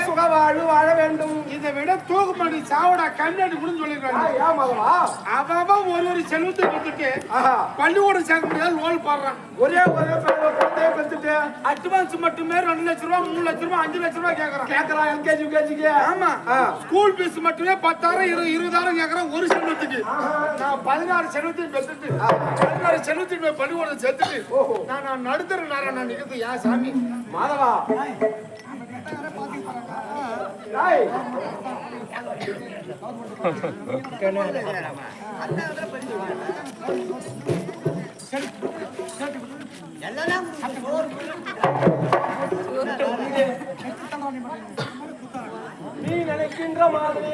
சுகவாழ்வு வாழ வேண்டும். இதை விட தூக்குமாடி சாவடா கண்ணாடி கூட சொல்லிருக்காங்க. அவன் ஒரு செல்வத்தை கொடுத்துட்டு பள்ளிக்கூடம் சேர்க்க முடியாது லோன் போடுறான். ஒரே பெற்றுட்டு அட்வான்ஸ் மட்டுமே 2 லட்ச ரூபா 3 லட்ச ரூபா 5 லட்ச ரூபா கேக்குறான் எல்கேஜி யூகேஜிக்கு. ஆமா ஸ்கூல் ஃபீஸ் மட்டுமே 10,000 20,000 கேக்குறான் ஒரு செல்வத்துக்கு. நான் 16 செல்வத்தையும் பெற்றுட்டு 16 செல்வத்தையும் பள்ளிக்கூடம் சேர்த்துட்டு நான் நடுத்தர நேரம் நான் நிக்கிறது யா சாமி மாதவா. நீ நினைக்கின்ற மாதிரி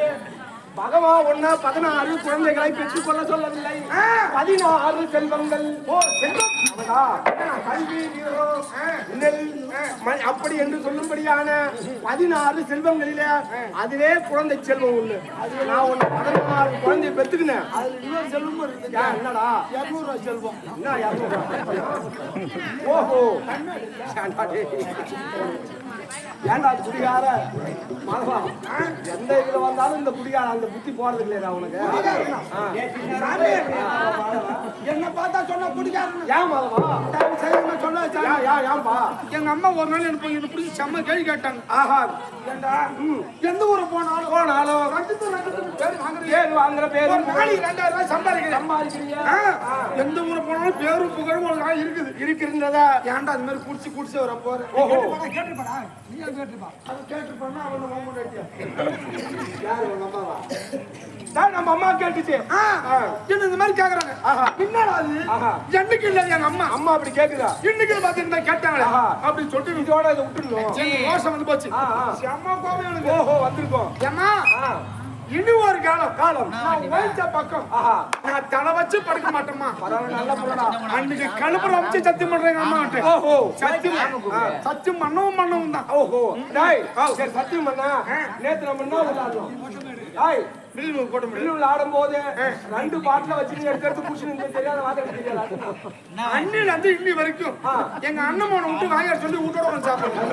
பகவான் ஒன்னா 16 குழந்தைகளை பெற்றுக் கொள்ள சொல்லவில்லை. 16 செல்வங்கள். கல்வி அப்படி என்று சொல்லும்படியான 16 செல்வங்களிலே அதுவே குழந்தை செல்வம் உண்டு. நான் ஒண்ணு 16 குழந்தைய பெற்றுக்கினேன். செல்வம் என்னடா 200 ரூபாய் செல்வம். என்ன 200? ஓஹோ ஏன்டா குடிகார மாதவா எந்த இதுல வந்தாலும் இந்த குடிகார அந்த புத்தி போறது இல்லையா உனக்கு? என்ன பார்த்தா சொன்ன குடிகாரன் ஏன் மாதவா சொன்ன ஏன்பா? எங்க அம்மா ஒரு நாள் எனக்கு பிடிச்சி செம்ம கேள்வி கேட்டாங்க. ஆஹா ஏண்டா எந்த ஊரு போனாலும் வாங்குற பேரு 2000 ரூபாய் சம்பாதிக்கிறீங்க. எந்த ஊரு போனாலும் பேரும் புகழும் ஒரு நாள் இருக்குதுன்றதா ஏன்டா அது மாதிரி குடிச்சு வர போற? ஓஹோ கேட்டுப்பா நம்ம அம்மா கேட்டுச்சு இந்த மாதிரி கேக்குறாங்க. என்னடா அது என்னைக்கு இல்ல எங்க அம்மா அப்படி கேக்குதா? இன்னைக்கு பாத்தீங்கன்னா கேட்டாங்களே அப்படி சொல்லிட்டு இதோட இதை விட்டுருந்தோம். ரோஷம் வந்து போச்சு. அம்மா கோபம் எனக்கு. ஓஹோ வந்திருக்கோம். ஏமா இன்னும் ஒரு காலம் நான் வயச பக்கம் நான் தலை வச்சு படுக்க மாட்டேமா. நல்ல புள்ளடா. அன்னைக்கு கழுப்புற வச்சு சத்தியம் பண்றேன் அம்மா கிட்ட. ஓஹோ சத்தியம் பண்ணவும் தான். ஓஹோ டேய் சரி சத்தியம் பண்ணா நேத்து நம்ம என்ன விளையாடணும்? டேய் மில்லுல ஆடும்போது 2 பாட்டில வச்சு எடுத்து குடிச்சு தெரியாத வார்த்தை தெரியாது. அண்ணில இருந்து இன்னி வரைக்கும் எங்க அண்ணன் விட்டு வாங்க சொல்லி விட்டோட சாப்பிடுறேன்.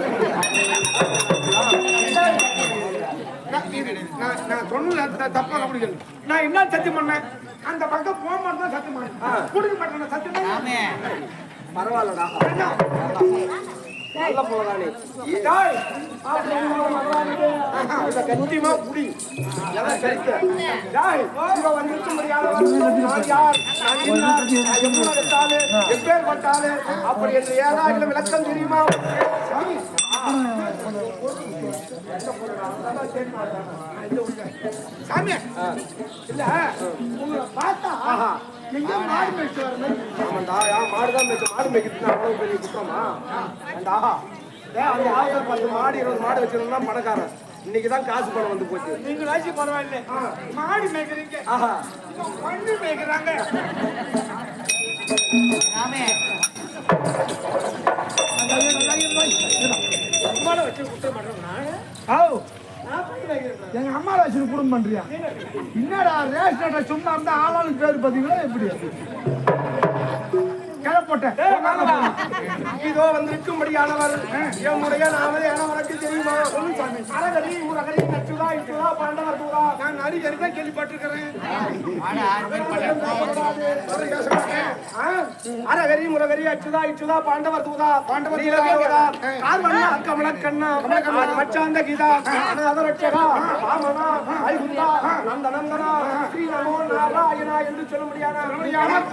நான் சொன்ன தப்பா கவனிக்கல. நான் என்ன சத்தியம் பண்ணேன்? அந்த பக்கம் போக மாட்டேன் சத்தியம் பண்ணேன். குடிக்க மாட்டேன் சத்தியம். பரவாயில்லடா நல்ல போதானே கண்டிப்பா குடி எப்பேர் பட்டாலே அப்படி என்று ஏதாவது விளக்கம் தெரியுமா? சாமி இல்ல உங்களை பார்த்தா எங்க மாடு மேய்ச்சு வரணும். ஆமாண்டா மாடுதான் மேய்ச்சு மாடு மேய்க்கிறதுனா அவ்வளவு பெரிய குற்றமா? அந்த 10 மாடு 20 மாடு வச்சிருந்தா பணக்காரன். இன்னைக்குதான் காசு பணம் வந்து போச்சு. நீங்க ராசி பரவாயில்ல மாடு மேய்க்கிறீங்க மண்ணு மேய்க்கிறாங்க. வச்சு குற்றம் பண்றோம். எங்க அம்மா வச்சு குடும்பம் பண்றியா? என்னடா ரேஷன் சும்மா இருந்தா ஆளாளுக்கு பேரு பாத்தீங்களா? எப்படி இதோ வந்திருக்கும்படியானவர் என்னுடைய நாமதே எனக்கு தெரியுமா? அரகரி உரகரி நச்சுதா இச்சுதா பாண்டவர் தூதா. நான் அடிக்கடி தான் கேள்விப்பட்டிருக்கிறேன். அரகரி முரகரி அச்சுதா இச்சுதா பாண்டவர் தூதா பாண்டவர் கார்வண்ணா கமல கண்ணா மச்சாந்த கீதா அநாதரட்சகா ராமனா ஐகுந்தா நந்த நந்தனா ஸ்ரீ நமோ நாராயணா என்று சொல்ல முடியாத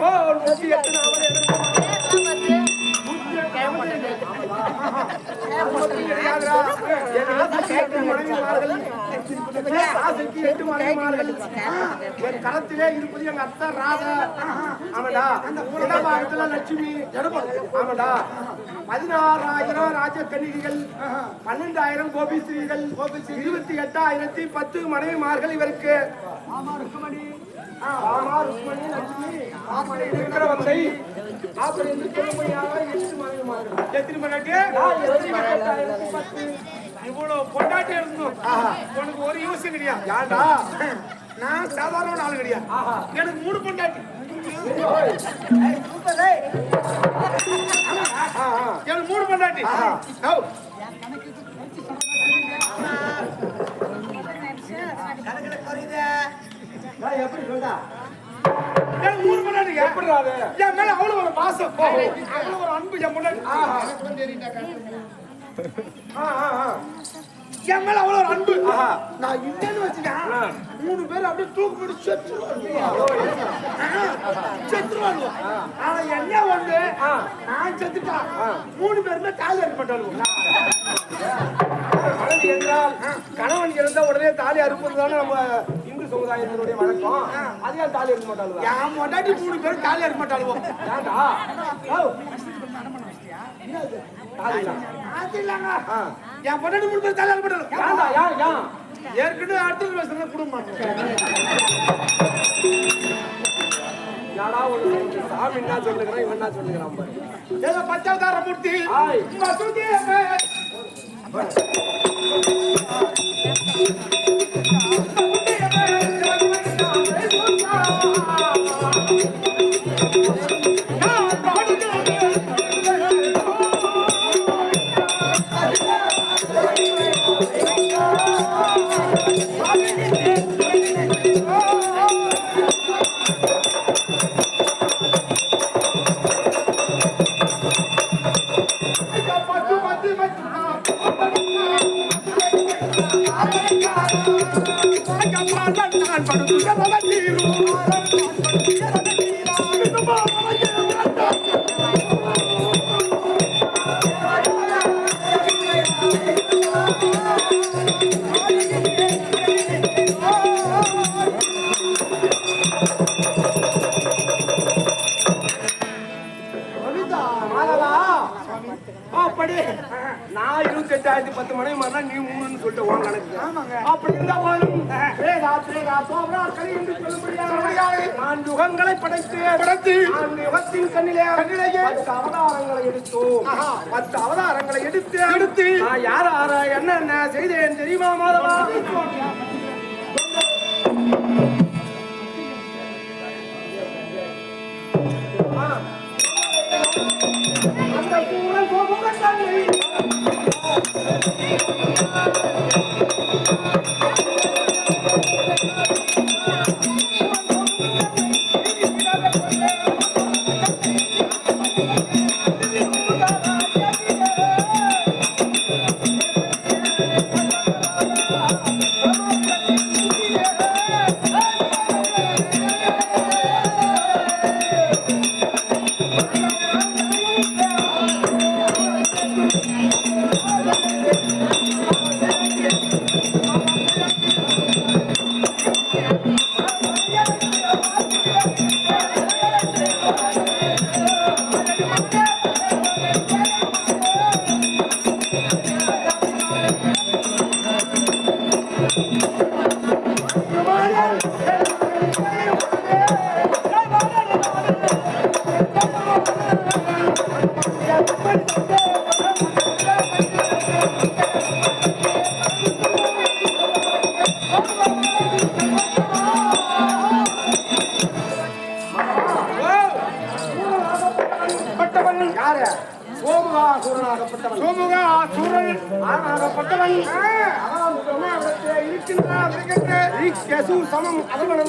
போல் 108 நாமதே கரத்திலே இருப்பது எங்க அத்தை ராதா. ஆமாடா இடபாகத்துல லட்சுமி. ஆமாடா 16,000 ராஜ கன்னிகைகள் 12,000 கோபிஸ்திரீகள் 28,010 மனைவிமார்கள் இவருக்கு. இவ்வளவு பொண்டாட்டி இருந்தோம் உனக்கு ஒரு யூஸ் கிடையாது. நான் சாதாரண ஆளு கிடையாது. எனக்கு 3 பொண்டாட்டி. எனக்கு 3 பொண்டாட்டி. எப்படி சொல்றா? எனக்கு 3 பொண்டாட்டிங்க. எப்படிடா அது? என் மேல அவ்வளவு ஒரு பாசம், அவ்வளவு ஒரு அன்பு என் பொண்டாட்டி. என் மேல அவ்வளவு ஒரு அன்பு. நான் இல்லைன்னு வச்சுக்கேன் 3 பேர் அப்படியே தூக்கு போட்டு செத்துருவாங்க. ஆனா என்ன வந்து நான் செத்துட்டா 3 பேருமே தாலி அறுக்க மாட்டாங்க. மனைவி என்றால் கணவன் இருந்தா உடனே தாலி அறுப்பதுதானே நம்ம இந்து சமுதாயத்தினுடைய வழக்கம். அதே தாலி அறுக்க மாட்டாங்க. என் பொண்டாட்டி 3 பேரும் தாலி அறுக்க மாட்டாளுவோ. ஏண்டா? அது இல்லங்க. என் பொண்டாட்டி 3 பேரும் தாலி அறுக்க மாட்டாளுவோ. ஏண்டா? ஏன்? ஏற்கனவே அடுத்த வருஷம் குடும்பம் யாரா ஒரு சாமி என்ன சொல்லுகிறேன், இவன் என்ன சொல்லுகிறான் பாரு. ஏதோ பச்சாவதார மூர்த்தி நான் 28,010 மணி மாதிரி நீ 3ன்னு சொல்லிட்டு உன் கணக்கு. அப்படி இருந்தா நான் யுகங்களை படைத்து நான் யுகத்தின் கண்ணிலே 10 அவதாரங்களை எடுத்தோம். 10 அவதாரங்களை எடுத்து நான் யார என்ன செய்தேன் தெரியுமா மாதவா? அந்த சூழல் போகுங்கள்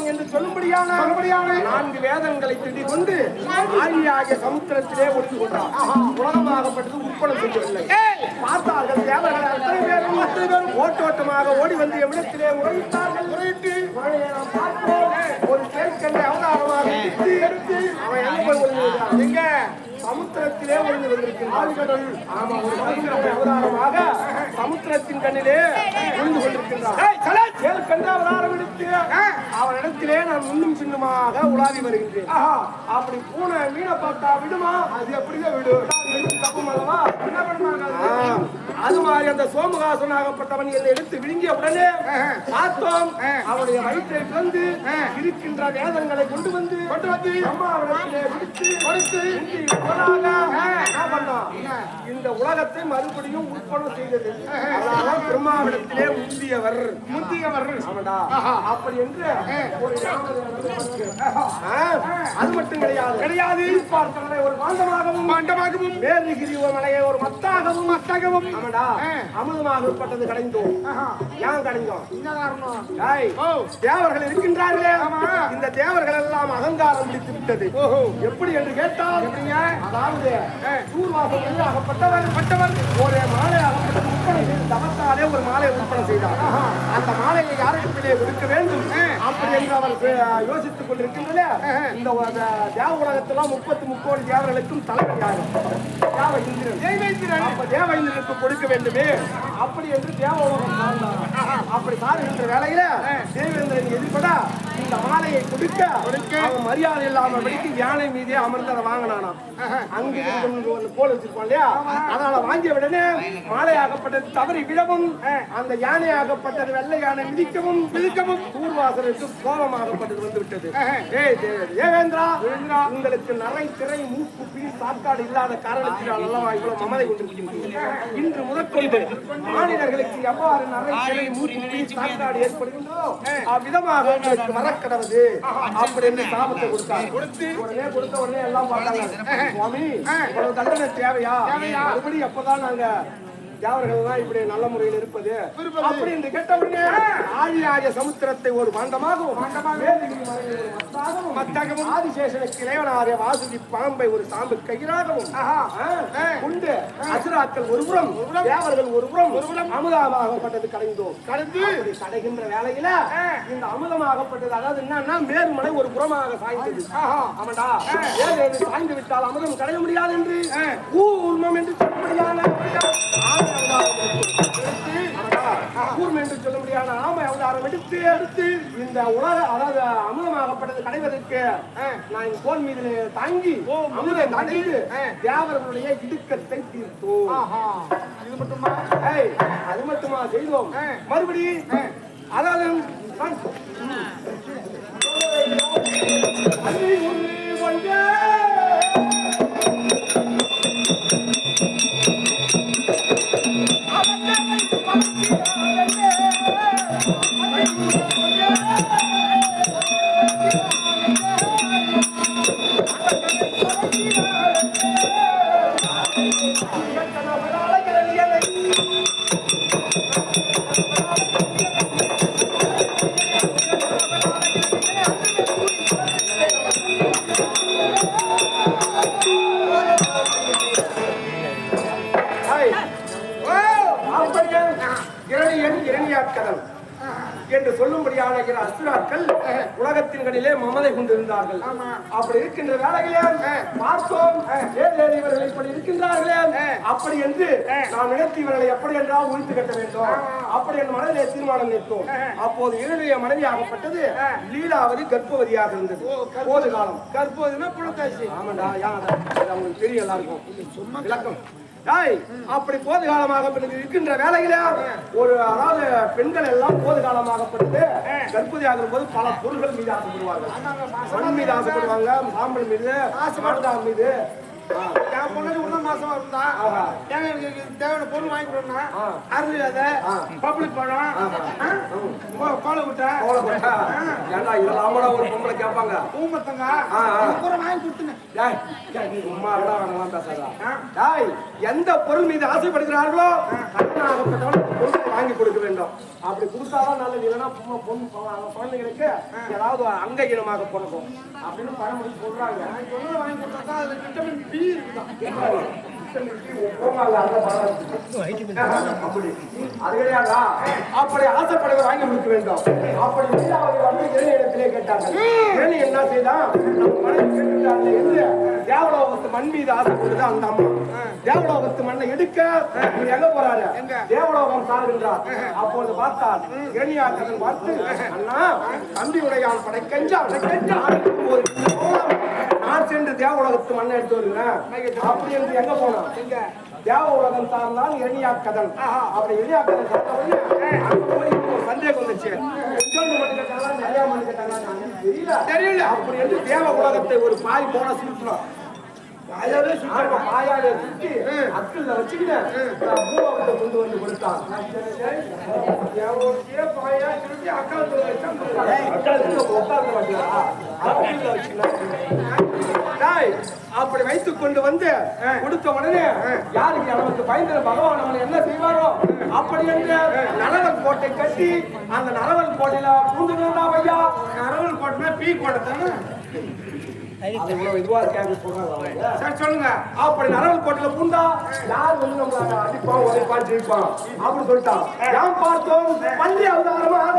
என்று சொல்லும்படியான 4 வேதங்களை திட்டிக் கொண்டு ஆகிய சமுத்திரத்திலே ஒட்டி கொண்டார். உலகமாகப்பட்டது உட்படம் செய்யவில்லை. பார்த்தார்கள் தேவர்கள் அத்தனை பேரும் ஓட்டோட்டமாக ஓடி வந்து எவ்விடத்திலே உரையிட்டார்கள். உரையிட்டு ஒரு சேர்க்கை அவதாரமாக எடுத்து அவன் எங்க போய் ஒளிந்திருக்கிறான்? எங்க சமுத்திரத்திலே ஒளிந்து கொண்டிருக்கிறான். ஆமா, ஒரு மனுஷனுடைய அவதாரமாக சமுத்திரத்தின் கண்ணிலே ஒளிந்து கொண்டிருக்கின்றான். அவதாரம் எடுத்து அவனிடத்திலே நான் முன்னும் பின்னுமாக உலாவி வருகின்றேன். அப்படி பூனை மீனை பார்த்தா விடுமா? அது எப்படிதான் விடும்? தப்பு அல்லவா? என்ன பண்ணுவாங்க? அது மாதிரி அந்த சோமகாசன் ஆகப்பட்டவன் என்னை எடுத்து விழுங்கிய உடனே பார்த்தோம் அவனுடைய வயிற்றை பிளந்து இருக்கின்ற வேதங்களை கொண்டு வந்து அம்மாவிடத்திலே கொடுத்து என்ன பண்ணோம் இந்த உலகத்தை மறுபடியும் உட்பணம் செய்தது. அதனால பிரம்மாவிடத்திலே முந்தியவர் அவன்டா. அப்படி என்று ஒரு அது மட்டும் கிடையாது பார்த்தவனை ஒரு மாண்டமாகவும் மேல்கிரி மலையை ஒரு மத்தாகவும் அவன்டா அமுதமாக உட்பட்டது கடைந்தோம். ஏன் கடைந்தோம்? தேவர்கள் இருக்கின்றார்களே, இந்த தேவர்கள் எல்லாம் அகங்காரம் பிடித்து விட்டது. எப்படி என்று கேட்டால், அதாவது சூர்வாசம் ஆகப்பட்டவர் ஒரு மாலை ஆகப்பட்டது உட்பணம் செய்து தவத்தாலே ஒரு மாலையை உட்பணம் செய்தார். அந்த மாலையை யாருக்கிட்டே கொடுக்க வேண்டும் அப்படி என்று அவர் யோசித்துக் கொண்டிருக்கின்றன. இந்த தேவ உலகத்தெல்லாம் 33 தேவர்களுக்கும் தலைவர் யாரு? தேவ இந்திரனுக்கு கொடுக்க வேண்டுமே அப்படி என்று தேவ உலகம் சார்ந்தார். அப்படி சாருகின்ற வேலையில தேவேந்திரன் எதிர்பட இந்த மாலையை கொடுக்க அவன் மரியாதை இல்லாமல் படித்து யானை மீதே அமர்ந்து அதை வாங்கினானாம். அங்கு போல வச்சிருப்பான் இல்லையா, அதனால வாங்கிய உடனே மாலையாகப்பட்டது தவறி விழவும் அந்த யானையாகப்பட்டது வெள்ளை யானை மிதிக்கவும் கூர்வாசனுக்கு கோபமாகப்பட்டது வந்து விட்டது. தேவேந்திரா, உங்களுக்கு நரை திரை மூக்கு பீ சாக்காடு இல்லாத காரணத்தினால் அல்லவா இவ்வளவு மமதை கொண்டிருக்கின்றீர்கள். இன்று முதற்கொண்டு மாநிலர்களுக்கு எவ்வாறு நரை திரை மூக்கு பீ சாக்காடு ஏற்படுகின்றோ அவ்விதமாக உங்களுக்கு வரக்கடவுது அப்படி என்று சாபத்தை கொடுத்த உடனே எல்லாம் பார்த்தாங்க. சுவாமி, இவ்வளவு தண்டனை தேவையா? மறுபடியும் எப்பதான் நாங்க தேவர்கள் தான் இப்படி நல்ல முறையில் இருப்பது அப்படி என்று கேட்ட உடனே ஆழியாய சமுத்திரத்தை ஒரு பாண்டமாகவும் ஆதிசேஷனுக்கு இளைவனாரிய வாசுகி பாம்பை ஒரு சாம்பு கயிறாகவும் கொண்டு அசுராக்கள் ஒருபுறம் தேவர்கள் ஒருபுறம் அமுதமாகப்பட்டது கடந்து கடைகின்ற வேலையில இந்த அமுதமாகப்பட்டது அதாவது என்னன்னா மேல்மலை ஒரு புறமாக சாய்ந்தது. ஆமாண்டா, சாய்ந்து விட்டால் அமுதம் கடைய முடியாது என்று கூர்மம் என்று சொல்ல கூர்மம் என்று சொல்ல முடியாத ஆமை அவதாரம் எடுத்து இந்த உலக அதாவது அமுதமாகப்பட்டது கடைவதற்கு நான் கோல் மீது தாங்கி அமுதை தாங்கிட்டு தேவர்களுடைய இடுக்கத்தை தீர்த்தோம். அது மட்டுமா செய்தோம். மறுபடி அதாவது என்று சொல்லும்படியான அசுராக்கள் உலகத்தின்களிலே மமதை கொண்டிருந்தார்கள். அப்படி இருக்கின்ற வேலைகளே பார்த்தோம் இவர்கள் இப்படி இருக்கின்றார்களே அப்படி என்று நாம் நினைத்து இவர்களை எப்படி என்றால் உயிர்த்து கட்ட வேண்டும் அப்படி என்ற மனதிலே தீர்மானம் நிற்போம். அப்போது இவருடைய மனைவியாகப்பட்டது லீலாவதி கர்ப்பவதியாக இருந்தது. போது காலம் கர்ப்பவதினா புலத்தாசி. ஆமாண்டா, அவங்களுக்கு தெரியும் எல்லாருக்கும் விளக்கம். அப்படி போது காலமாக இருக்கின்ற வேலையில ஒரு அதாவது பெண்கள் எல்லாம் போது காலமாகப்பட்டு கர்ப்பதியாக போது பல பொருள்கள் மீது ஆசைப்படுவார்கள். மண் மீது ஆசைப்படுவாங்க, சாம்பல் மீது, ஆசைப்படுதா மீது. என் பொண்ணு உள்ள மாசமா இருந்தா தேவையான பொருள் வாங்கி கொடுனா அருள் விதை, பப்ளிக் பழம், கோலை குட்டை ஏண்டா இதெல்லாம் கூட ஒரு பொம்பளை கேட்பாங்க. ஊமத்தங்க வாங்கி கொடுத்துங்க. எந்த பொருள் மீது ஆசைப்படுகிறார்களோ பொருள் வாங்கி கொடுக்க வேண்டும். அப்படி கொடுத்தாதான் நல்லது. இல்லைன்னா பொண்ணு குழந்தைகளுக்கு ஏதாவது அங்க இனமாக பிறக்கும் அப்படின்னு பழமொழி சொல்றாங்க. வாங்கி கொடுத்தா அதுல விட்டமின் பி இருக்குதான். அப்படி ஆசைப்படுவதை வாங்கி கொடுக்க வேண்டும். அப்படி இடத்திலே கேட்டாங்க. என்ன செய்தான் தேவலோகத்து மண் மீது ஆசைப்படுது அந்த அம்மா. தேவலோகத்து மண்ணை எடுக்க எங்க போறாரு? தேவலோகம் சார்கின்றார். அப்போது பார்த்தார் இரணியாக்கன் பார்த்து, அண்ணா தம்பி உடையான் படைக்கெஞ்சான் நான் நான் சென்று தேவ உலகத்து மண்ணை எடுத்து வருகிறேன் அப்படி என்று எங்க போனா தேவ உலகம் சார்ந்தான் எளியாக்கதன் அப்படி எளியாக்கதன் சந்தேகம் வந்துச்சு நிறைய மணி கேட்டாங்க தெரியல அப்படி என்று தேவ உலகத்தை ஒரு பாய் போன சுற்றுறோம் பாயாலே சுற்றி அக்கல்ல வச்சுக்கிட்டேன் பூவாவத்தை கொண்டு வந்து கொடுத்தான் அப்படி வைத்துக் கொண்டு வந்து கொடுத்த உடனே யாருக்கு நமக்கு பயந்த பகவான் அவனை என்ன செய்வாரோ அப்படி என்று நரவல் கோட்டை கட்டி அந்த நரவல் கோட்டையில பூந்துனா ஐயா நரவல் கோட்டைனா பீ கோட்டை சொல்லுங்க அப்படி நரவல் கோட்டையில பூந்தா யார் வந்து நம்மள அடிப்பான் உதைப்பான் ஜெயிப்பான் அப்படின்னு சொல்லிட்டான் யாம் பார்த்தோம் பள்ளி அவதாரமாக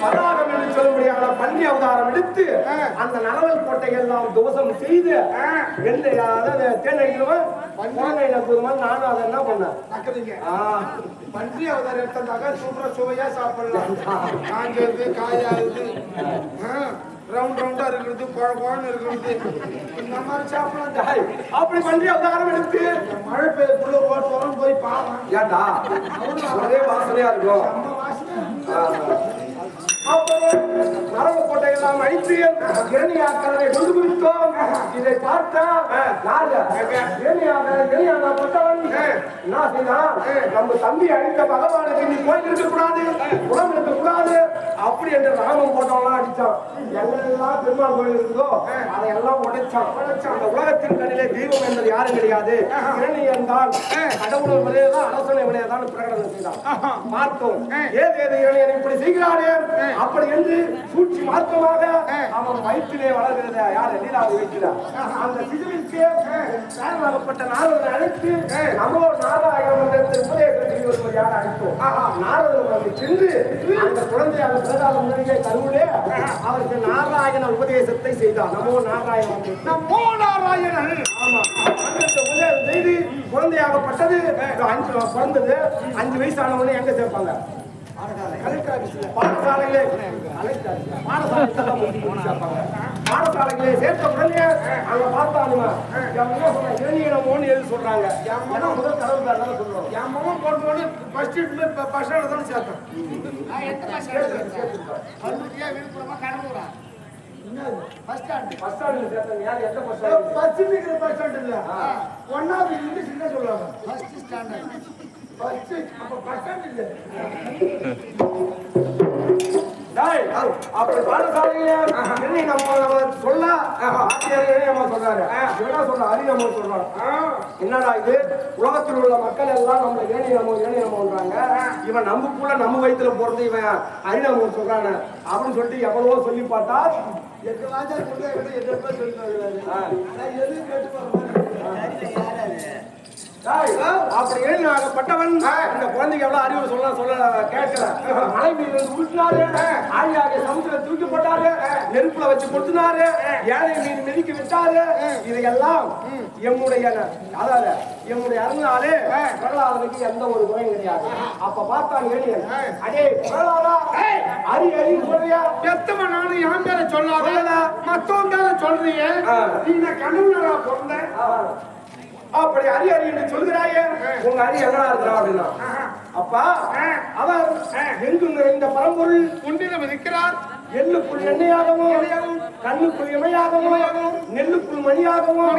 பதாகம் என்று சொல்லும்படியான பள்ளி அவதாரம் எடுத்து அந்த நரவல் கோட்டை எல்லாம் தோசம் செய்து தேனடிக்கிறவன் நானும் அதை என்ன பண்ணேன் பன்றி அவதாரம் எடுத்ததாக சூப்பரா சுவையா சாப்பிடலாம் காஞ்சது காயாது ரவுண்ட் ரவுண்டா இருக்கிறது குழன்னு இருக்கிறது இந்த மாதிரி சாப்பிடலாம் அப்படி பன்றி அவதாரம் எடுத்து மழை பெய்யுள்ள ரோட் போய் பாவம் ஏண்டா ஒரே வாசனையா இருக்கும் நரம்பு கோட்டை எல்லாம் அழித்து இரணியாக்கரை கொண்டு குவித்தோம் இதை பார்த்தா நம்ம தம்பி அடித்த பகவானுக்கு நீ கோயில் இருக்கக்கூடாது குளம் இருக்கக்கூடாது அப்படி என்று ராமம் போட்டவெல்லாம் அடிச்சான் எங்கெல்லாம் பெருமாள் கோயில் இருந்தோ அதையெல்லாம் உடைச்சான் அந்த உலகத்தின் கண்ணிலே தெய்வம் என்பது யாரும் கிடையாது இரணியன் தான் கடவுள் விளையதான் அரசனை விளையதான் பிரகடனம் செய்தான் பார்த்தோம் ஏது இரணியன் இப்படி செய்கிறாரே அப்படி என்று சூழ்ச்சி மார்க்கமாக அவன் வயிற்றிலே வளர்கிறத யார் எதிராக வைக்கிறார் அந்த சிசுவிற்கு காரணமாகப்பட்ட நாரதனை அழைத்து நமோ நாராயணம் என்று உபதேசம் யார் அழைத்தோம் நாரதன் வந்து சென்று அந்த குழந்தையாக பிறகால முன்னே கருவிலே அவருக்கு நாராயண உபதேசத்தை செய்தார் நமோ நாராயணன் நமோ நாராயணன் ஆமா அந்த உபதேசம் செய்து குழந்தையாகப்பட்டது 5 பிறந்தது 5 வயசானவனே எங்க சேர்ப்பாங்க பாடசாலைகளே பாடசாலைகளே சேர்த்த உடனே அங்க பார்த்தானுங்க இளைஞனமோன்னு எழுதி சொல்றாங்க முதல் கடவுள் தான் சொல்றோம் என் மகன் போட்டு ஃபர்ஸ்ட் பஸ் ஸ்டாண்ட் தானே சேர்த்தேன் விழுப்புரமா கடலூரா பஸ் ஸ்டாண்ட் இல்ல ஒன்னாவது இங்கிலீஷ் என்ன சொல்லுவாங்க ஃபர்ஸ்ட் ஸ்டாண்டர்ட் அப்படி பாடசாலையில நம்ம சொல்ல சொல்றாரு அரிநமோ சொல்றாரு என்னடா இது உலகத்தில் உள்ள மக்கள் எல்லாம் நம்ம ஏனிநமோன்றாங்க இவன் நமக்குள்ள நம்ம வயிற்றுல போறது இவன் அரிநமோ சொல்றானு அப்படின்னு சொல்லிட்டு எவ்வளவோ சொல்லி பார்த்தா அப்படி ஏனாகப்பட்டவன் இந்த குழந்தைக்கு எவ்வளவு அறிவு சொல்ல கேட்கல மலை மீது ஊற்றினாரு ஆழியாக சமுத்திரம் தூக்கி போட்டாரு நெருப்புல வச்சு கொடுத்தினாரு ஏழை மீன் மிதிக்க விட்டாரு இதையெல்லாம் எம்முடைய அதாவது எம்முடைய அருளாலே பிரகலாதனுக்கு எந்த ஒரு குறையும் கிடையாது அப்ப பார்த்தான் ஏழியன் அடே பிரகலாதா அரி அரின்னு சொல்றியா பெத்தவன் நானும் என் பேர சொல்லாத மத்தவன் பேர சொல்றீங்க நீ கண்ணூரா பிறந்த அப்படி அரி அரி என்று சொல்கிறாயே உங்க அரி எங்கடா இருக்கிறா அப்படின்னா அப்பா அவர் எங்கும் நிறைந்த பரம்பொருள் ஒன்றிடம் இருக்கிறார் எள்ளுக்குள் எண்ணெயாகவும் கண்ணுக்குள் இமையாகவும் நெல்லுக்குள் மணியாகவும்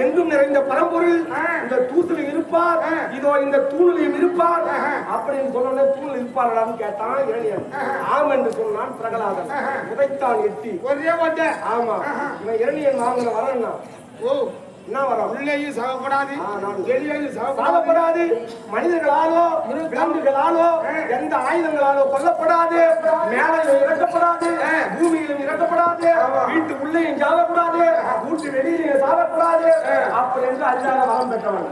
எங்கும் நிறைந்த பரம்பொருள் இந்த தூத்துல இருப்பார் இதோ இந்த தூணிலையும் இருப்பார் அப்படின்னு சொன்ன தூணில் இருப்பார்களான்னு கேட்டான் இளைஞன் ஆம் என்று சொன்னான் பிரகலாதன் உதைத்தான் எட்டி ஒரே வந்த ஆமா இவன் இளைஞன் வாங்கின வரன்னா ஓ என்ன வரும் உள்ளேயும் சாகப்படாது வெளியேயும் சாகப்படாது மனிதர்களாலோ விலங்குகளாலோ எந்த ஆயுதங்களாலோ கொல்லப்படாது மேலையும் இறக்கப்படாது பூமியிலும் இறக்கப்படாது வீட்டு உள்ளேயும் சாகப்படாது வீட்டு வெளியிலையும் சாகப்படாது அப்படி என்று அறியாத வரம் பெற்றவன்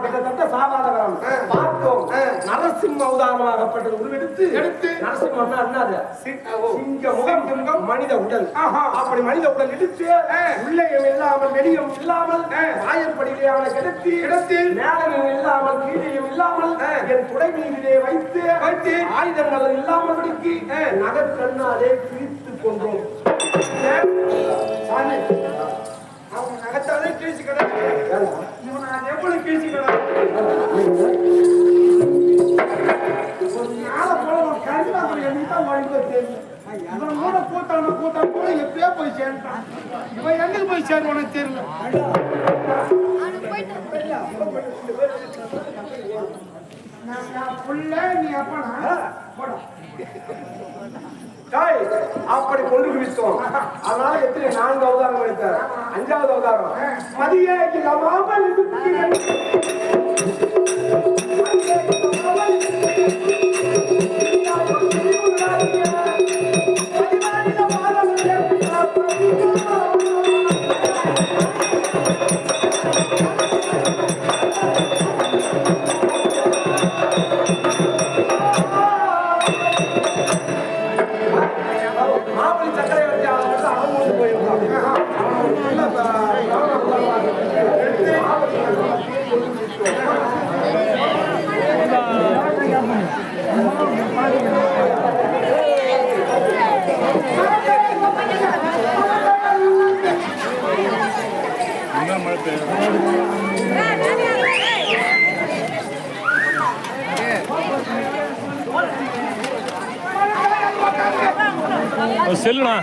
கிட்டத்தட்ட சாவாதவரம் பார்த்தோம். நரசிம்ம அவதாரமாகப்பட்டது உருவெடுத்து நரசிம்மன்னா என்னது? சிங்க முகம், மனித உடல். அப்படி மனித உடல் எடுத்து உள்ளேயும் இல்லாமல் வெளியும் இல்லாமல் வாயற்படியிலே அவனை கிடத்தி மேலும் இல்லாமல் கீழையும் இல்லாமல் என் துடை மீதிலே வைத்து ஆயுதங்கள் இல்லாமல் பிடிக்கி நகர்கண்ணாலே பிரித்து கொண்டோம். அவங்க நகத்தாலே கீழ்ச்சி கிடக்கு. இவன் நான் எப்படி கீழ்ச்சி கிடக்கு? ஒரு நாளை போல ஒரு கருணாபுரி என்னைக்குதான் வாழ்க்கை தெரியும். இவன் கூட கூட்டான கூட எப்பயோ போய் சேர்ந்தான். இவன் எங்க போய் சேருவானு தெரியல. நான் புள்ள நீ அப்பனா போடா. அப்படி கொண்டு விட்டோம். அதனால எத்தனை 4 அவதாரம் எடுத்தார். 5வது அவதாரம் மதியே இல்லாமல் செல்லுண்ணா